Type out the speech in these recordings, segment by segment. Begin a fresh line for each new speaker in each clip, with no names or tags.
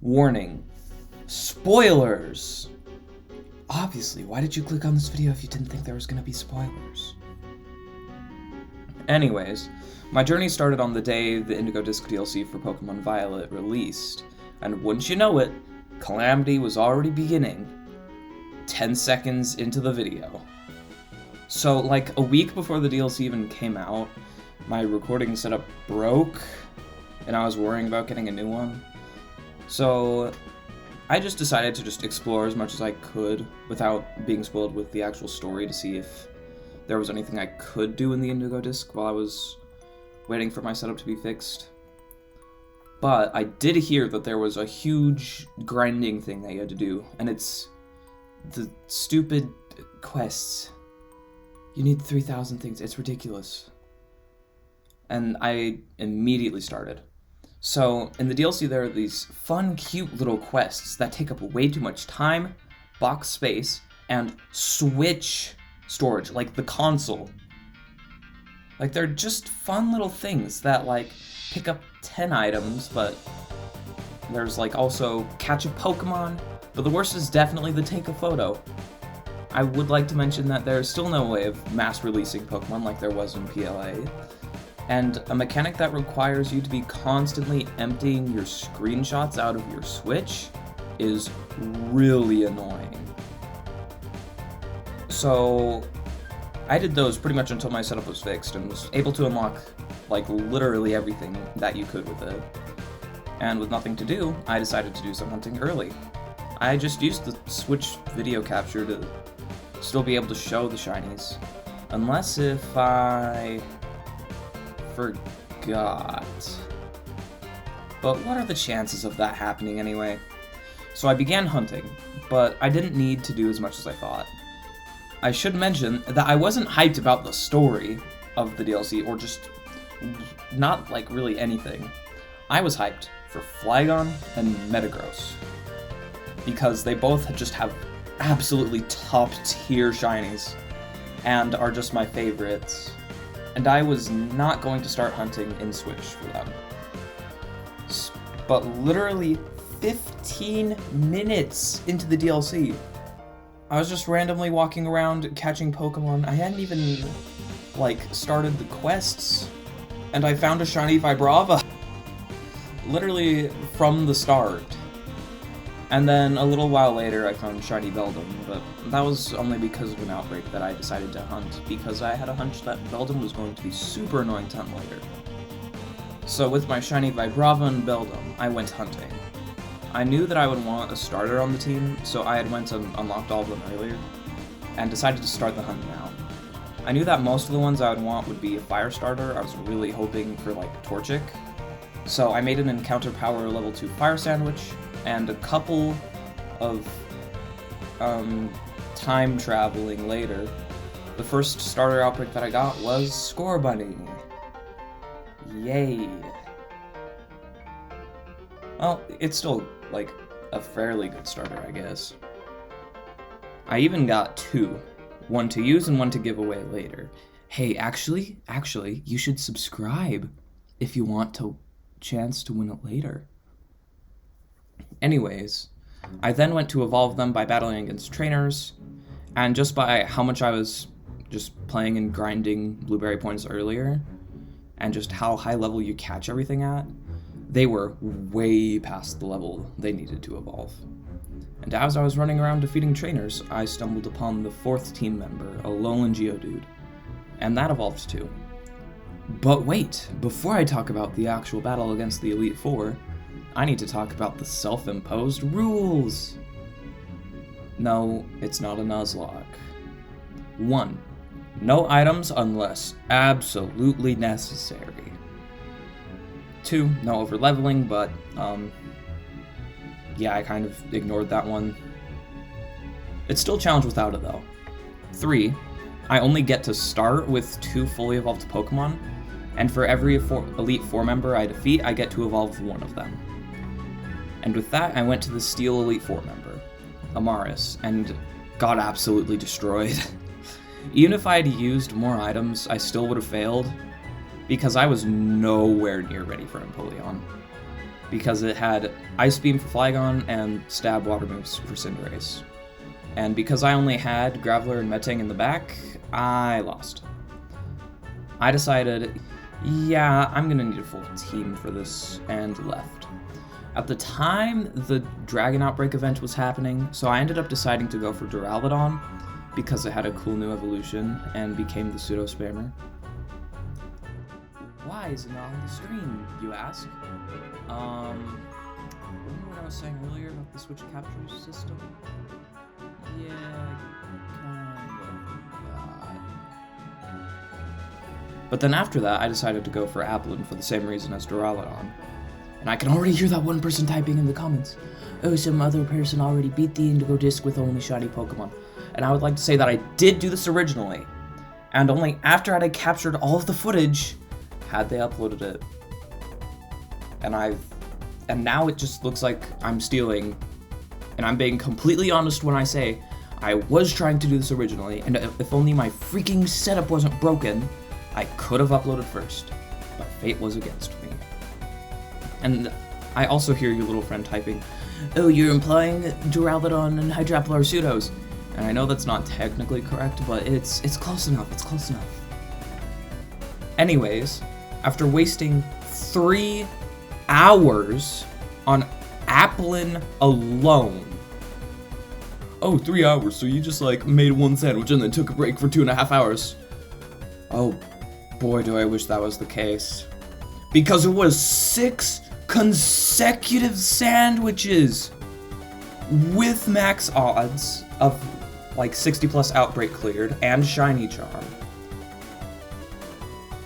Warning. Spoilers! Obviously, why did you click on this video if you didn't think there was gonna be spoilers? Anyways, my journey started on the day the Indigo Disc DLC for Pokemon Violet released, and wouldn't you know it, Calamity was already beginning 10 seconds into the video. So, like, a week before the DLC even came out, my recording setup broke, and I was worrying about getting a new one. So, I just decided to just explore as much as I could without being spoiled with the actual story to see if there was anything I could do in the Indigo Disc while I was waiting for my setup to be fixed. But I did hear that there was a huge grinding thing that you had to do, and it's the stupid quests. You need 3,000 things, it's ridiculous. And I immediately started. So, in the DLC there are these fun, cute little quests that take up way too much time, box space, and Switch storage, like the console. Like, they're just fun little things that, like, pick up 10 items, but there's, like, also catch a Pokemon, but the worst is definitely the take a photo. I would like to mention that there's still no way of mass releasing Pokemon like there was in PLA, and a mechanic that requires you to be constantly emptying your screenshots out of your Switch is really annoying. So, I did those pretty much until my setup was fixed and was able to unlock, like, literally everything that you could with it. And with nothing to do, I decided to do some hunting early. I just used the Switch video capture to still be able to show the shinies. Unless if I forgot. But what are the chances of that happening anyway? So I began hunting, but I didn't need to do as much as I thought. I should mention that I wasn't hyped about the story of the DLC, or just not like really anything. I was hyped for Flygon and Metagross, because they both just have absolutely top tier shinies, and are just my favorites. And I was not going to start hunting in Switch for them. But literally 15 minutes into the DLC, I was just randomly walking around catching Pokemon. I hadn't even, like, started the quests, and I found a shiny Vibrava. Literally from the start. And then a little while later I found shiny Beldum, but that was only because of an outbreak that I decided to hunt, because I had a hunch that Beldum was going to be super annoying to hunt later. So with my shiny Vibrava and Beldum, I went hunting. I knew that I would want a starter on the team, so I had went and unlocked all of them earlier, and decided to start the hunt now. I knew that most of the ones I would want would be a fire starter. I was really hoping for, like, Torchic. So I made an encounter power level 2 fire sandwich, and a couple of time traveling later, the first starter outbreak that I got was Scorbunny. Yay. Well, it's still, like, a fairly good starter, I guess. I even got 2. One to use and one to give away later. Hey, actually, you should subscribe if you want a chance to win it later. Anyways, I then went to evolve them by battling against trainers, and just by how much I was just playing and grinding blueberry points earlier, and just how high level you catch everything at, they were way past the level they needed to evolve. And as I was running around defeating trainers, I stumbled upon the 4th team member, a Alolan Geodude, and that evolved too. But wait, before I talk about the actual battle against the Elite Four, I need to talk about the self-imposed rules! No, it's not a Nuzlocke. 1. No items unless absolutely necessary. 2. No over-leveling, but, yeah, I kind of ignored that one. It's still challenge without it, though. 3. I only get to start with 2 fully evolved Pokemon, and for every Elite Four member I defeat, I get to evolve one of them. And with that, I went to the Steel Elite Four member, Amaris, and got absolutely destroyed. Even if I had used more items, I still would have failed, because I was nowhere near ready for Empoleon. because it had Ice Beam for Flygon and Stab Water moves for Cinderace. And because I only had Graveler and Metang in the back, I lost. I decided, yeah, I'm gonna need a full team for this, and left. At the time, the Dragon Outbreak event was happening, so I ended up deciding to go for Duraludon, because it had a cool new evolution, and became the Pseudo-Spammer. Why is it not on the screen, you ask? Remember what I was saying earlier about the Switch capture system? Yeah, kind of. But then after that, I decided to go for Applin for the same reason as Duraludon. And I can already hear that one person typing in the comments. Oh, some other person already beat the Indigo disc with Only Shiny Pokemon. And I would like to say that I did do this originally. And only after I had captured all of the footage had they uploaded it. And now it just looks like I'm stealing. And I'm being completely honest when I say I was trying to do this originally, and if only my freaking setup wasn't broken, I could have uploaded first. But fate was against me. And I also hear your little friend typing, oh, you're implying Duraludon and Hydrapple are pseudos. And I know that's not technically correct, but it's close enough, it's close enough. Anyways, after wasting 3 hours on Applin alone. Oh, 3 hours, so you just like made one sandwich and then took a break for 2.5 hours. Oh boy, do I wish that was the case. Because it was 6 consecutive sandwiches with max odds of like 60 plus Outbreak cleared and Shiny Charm.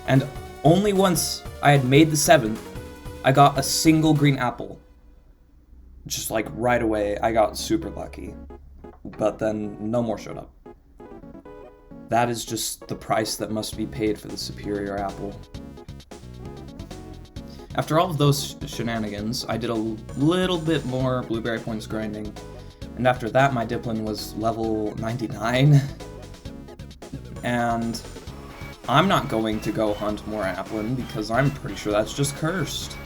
And only once I had made the 7th, I got a single green apple. Just like right away, I got super lucky. But then no more showed up. That is just the price that must be paid for the superior apple. After all of those shenanigans, I did a little bit more blueberry points grinding, and after that my Diplin was level 99, and I'm not going to go hunt more Applin because I'm pretty sure that's just cursed.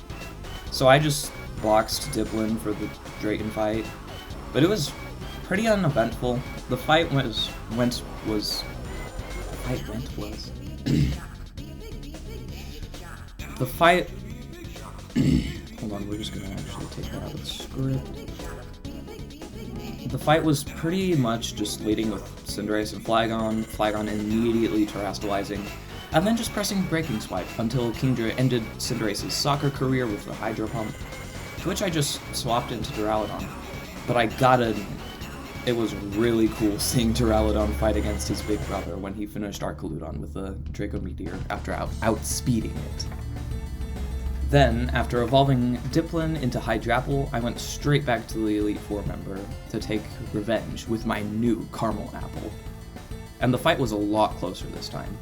So I just boxed Diplin for the Drayton fight, but it was pretty uneventful. The fight was the fight. Hold on, we're just gonna actually take that out of the script. The fight was pretty much just leading with Cinderace and Flygon immediately terastallizing, and then just pressing Breaking Swipe until Kingdra ended Cinderace's soccer career with the Hydro Pump, to which I just swapped into Duraludon. But it was really cool seeing Duraludon fight against his big brother when he finished Arcaludon with the Draco Meteor after outspeeding it. Then, after evolving Diplin into Hydrapple, I went straight back to the Elite Four member to take revenge with my new Caramel Apple. And the fight was a lot closer this time.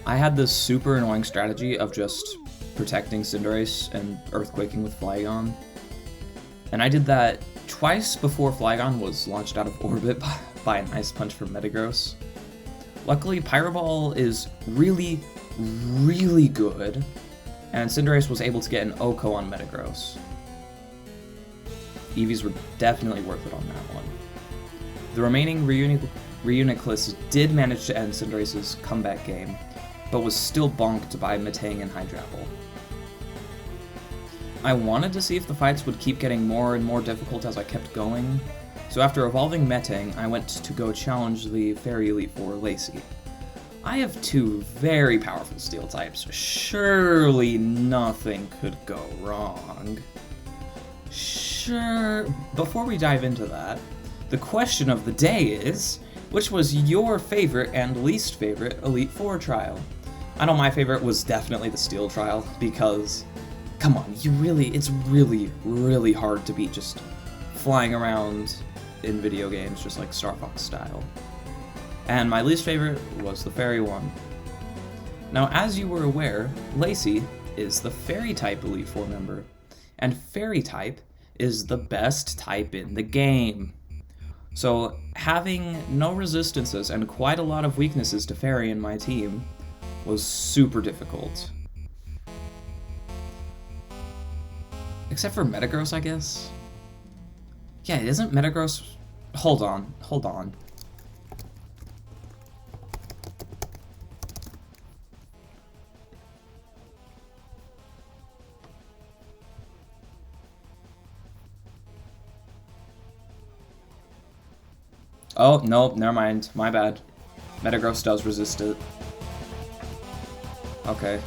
I had this super annoying strategy of just protecting Cinderace and Earthquaking with Flygon. And I did that twice before Flygon was launched out of orbit by an Ice Punch from Metagross. Luckily, Pyro Ball is really, really good, and Cinderace was able to get an Oko on Metagross. Eevees were definitely worth it on that one. The remaining Reuniclus did manage to end Cinderace's comeback game, but was still bonked by Metang and Hydrapple. I wanted to see if the fights would keep getting more and more difficult as I kept going, so after evolving Metang, I went to go challenge the Fairy Elite Four Lacey. I have 2 very powerful steel types. Surely nothing could go wrong. Sure. Before we dive into that, the question of the day is, which was your favorite and least favorite Elite Four trial? I know my favorite was definitely the Steel trial, because, come on, it's really, really hard to beat just flying around in video games, just like Star Fox style. And my least favorite was the Fairy one. Now, as you were aware, Lacey is the Fairy type Elite Four member, and Fairy type is the best type in the game. So, having no resistances and quite a lot of weaknesses to Fairy in my team was super difficult. Except for Metagross, I guess. Yeah, isn't Metagross... Hold on. Oh, nope, never mind. My bad. Metagross does resist it. Okay.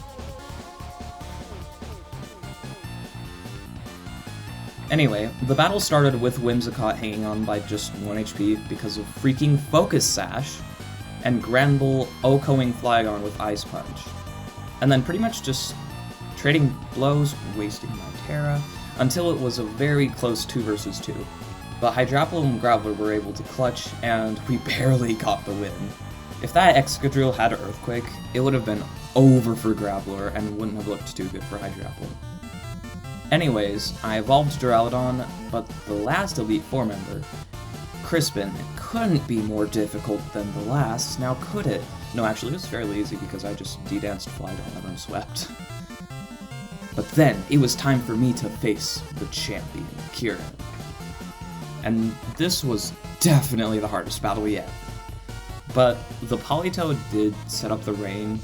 Anyway, the battle started with Whimsicott hanging on by just 1 HP because of freaking Focus Sash, and Granbull OHKOing Flygon with Ice Punch. And then pretty much just trading blows, wasting my Terra, until it was a very close 2 versus 2. But Hydrapple and Graveler were able to clutch, and we barely got the win. If that Excadrill had Earthquake, it would have been over for Graveler and wouldn't have looked too good for Hydrapple. Anyways, I evolved Duraludon, but the last Elite Four member, Crispin, couldn't be more difficult than the last, now could it? No, actually it was fairly easy because I just D-danced Flygon and swept. But then, it was time for me to face the champion, Kieran. And this was definitely the hardest battle yet. But the Politoed did set up the rain,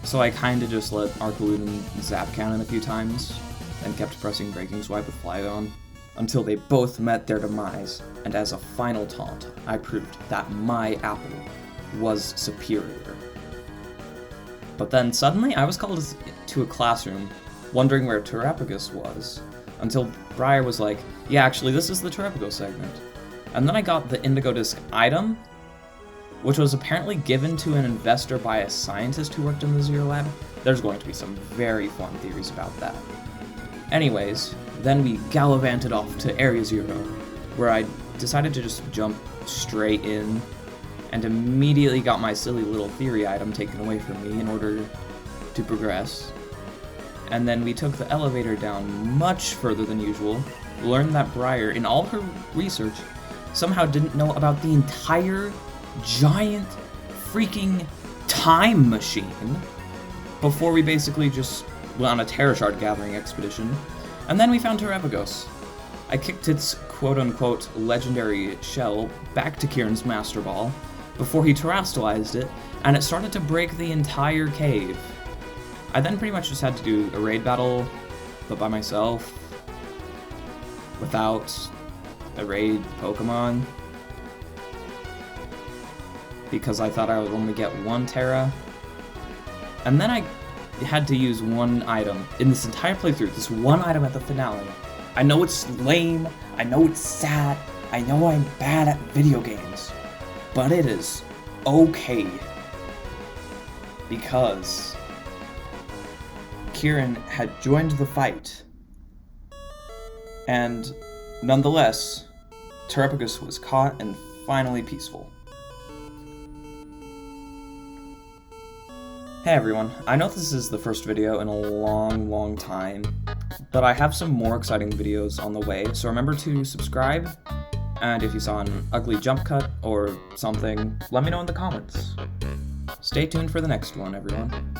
so I kinda just let Arcaloon zap cannon a few times, and kept pressing Breaking Swipe with Flygon, until they both met their demise, and as a final taunt, I proved that my Apple was superior. But then suddenly I was called to a classroom, wondering where Terapagos was, until Briar was like, yeah, actually this is the Terapagos segment. And then I got the Indigo Disc item, which was apparently given to an investor by a scientist who worked in the Zero Lab. There's going to be some very fun theories about that. Anyways, then we gallivanted off to Area 0, where I decided to just jump straight in, and immediately got my silly little theory item taken away from me in order to progress. And then we took the elevator down much further than usual, learned that Briar, in all her research, somehow didn't know about the entire giant freaking time machine, before we basically just went on a Terra Shard gathering expedition, and then we found Terapagos. I kicked its quote-unquote legendary shell back to Kieran's Master Ball before he terastallized it, and it started to break the entire cave. I then pretty much just had to do a raid battle, but by myself, without a raid Pokemon, because I thought I would only get 1 Terra, and then I had to use 1 item in this entire playthrough, this 1 item at the finale. I know it's lame, I know it's sad, I know I'm bad at video games, but it is okay, because Kieran had joined the fight, and nonetheless, Terapagos was caught and finally peaceful. Hey everyone, I know this is the first video in a long time, but I have some more exciting videos on the way, so remember to subscribe, and if you saw an ugly jump cut or something, let me know in the comments. Stay tuned for the next one, everyone.